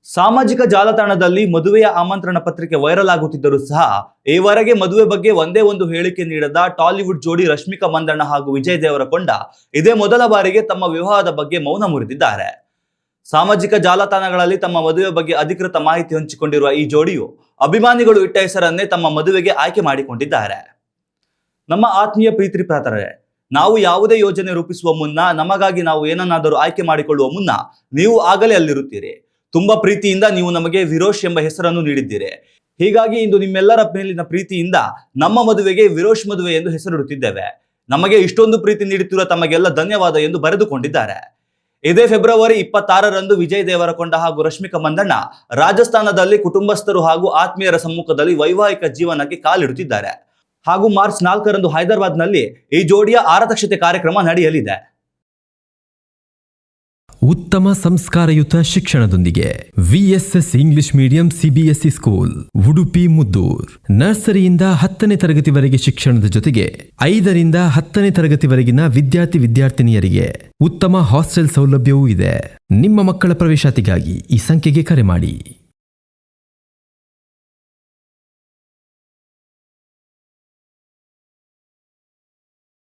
ಸಾಮಾಜಿಕ ಜಾಲತಾಣದಲ್ಲಿ ಮದುವೆಯ ಆಮಂತ್ರಣ ಪತ್ರಿಕೆ ವೈರಲ್ ಆಗುತ್ತಿದ್ದರೂ ಸಹ ಈವರೆಗೆ ಮದುವೆ ಬಗ್ಗೆ ಒಂದೇ ಒಂದು ಹೇಳಿಕೆ ನೀಡದ ಟಾಲಿವುಡ್ ಜೋಡಿ ರಶ್ಮಿಕಾ ಮಂದಣ್ಣ ಹಾಗೂ ವಿಜಯ್ ದೇವರಕೊಂಡ ಇದೇ ಮೊದಲ ಬಾರಿಗೆ ತಮ್ಮ ವಿವಾಹದ ಬಗ್ಗೆ ಮೌನ ಮುರಿದಿದ್ದಾರೆ. ಸಾಮಾಜಿಕ ಜಾಲತಾಣಗಳಲ್ಲಿ ತಮ್ಮ ಮದುವೆ ಬಗ್ಗೆ ಅಧಿಕೃತ ಮಾಹಿತಿ ಹಂಚಿಕೊಂಡಿರುವ ಈ ಜೋಡಿಯು ಅಭಿಮಾನಿಗಳು ಇಟ್ಟ ಹೆಸರನ್ನೇ ತಮ್ಮ ಮದುವೆಗೆ ಆಯ್ಕೆ ಮಾಡಿಕೊಂಡಿದ್ದಾರೆ. ನಮ್ಮ ಆತ್ಮೀಯ ಪ್ರೀತಿ ಪಾತ್ರರೇ, ನಾವು ಯಾವುದೇ ಯೋಜನೆ ರೂಪಿಸುವ ಮುನ್ನ, ನಮಗಾಗಿ ನಾವು ಏನನ್ನಾದರೂ ಆಯ್ಕೆ ಮಾಡಿಕೊಳ್ಳುವ ಮುನ್ನ ನೀವು ಆಗಲೇ ಅಲ್ಲಿರುತ್ತೀರಿ. ತುಂಬಾ ಪ್ರೀತಿಯಿಂದ ನೀವು ನಮಗೆ ವಿರೋಶ್ ಎಂಬ ಹೆಸರನ್ನು ನೀಡಿದ್ದೀರಿ. ಹೀಗಾಗಿ ಇಂದು ನಿಮ್ಮೆಲ್ಲರ ಮೇಲಿನ ಪ್ರೀತಿಯಿಂದ ನಮ್ಮ ಮದುವೆಗೆ ವಿರೋಶ್ ಮದುವೆ ಎಂದು ಹೆಸರಿಡುತ್ತಿದ್ದೇವೆ. ನಮಗೆ ಇಷ್ಟೊಂದು ಪ್ರೀತಿ ನೀಡುತ್ತಿರುವ ತಮಗೆಲ್ಲ ಧನ್ಯವಾದ ಎಂದು ಬರೆದುಕೊಂಡಿದ್ದಾರೆ. ಇದೇ ಫೆಬ್ರವರಿ 26ರಂದು ವಿಜಯ್ ದೇವರಕೊಂಡ ಹಾಗೂ ರಶ್ಮಿಕಾ ಮಂದಣ್ಣ ರಾಜಸ್ಥಾನದಲ್ಲಿ ಕುಟುಂಬಸ್ಥರು ಹಾಗೂ ಆತ್ಮೀಯರ ಸಮ್ಮುಖದಲ್ಲಿ ವೈವಾಹಿಕ ಜೀವನಕ್ಕೆ ಕಾಲಿಡುತ್ತಿದ್ದಾರೆ. ಹಾಗೂ ಮಾರ್ಚ್ 4ರಂದು ಹೈದರಾಬಾದ್ನಲ್ಲಿ ಈ ಜೋಡಿಯ ಆರತಕ್ಷತೆ ಕಾರ್ಯಕ್ರಮ ನಡೆಯಲಿದೆ. ಉತ್ತಮ ಸಂಸ್ಕಾರಯುತ ಶಿಕ್ಷಣದೊಂದಿಗೆ VSS English medium CBSE school Udupi Muddur. ನರ್ಸರಿಯಿಂದ 10ನೇ ತರಗತಿವರೆಗೆ ಶಿಕ್ಷಣದ ಜೊತೆಗೆ 5ರಿಂದ 10ನೇ ತರಗತಿವರೆಗಿನ ವಿದ್ಯಾರ್ಥಿನಿಯರಿಗೆ ಉತ್ತಮ ಹಾಸ್ಟೆಲ್ ಸೌಲಭ್ಯವೂ ಇದೆ. ನಿಮ್ಮ ಮಕ್ಕಳ ಪ್ರವೇಶಾತಿಗಾಗಿ ಈ ಸಂಖ್ಯೆಗೆ ಕರೆ ಮಾಡಿ.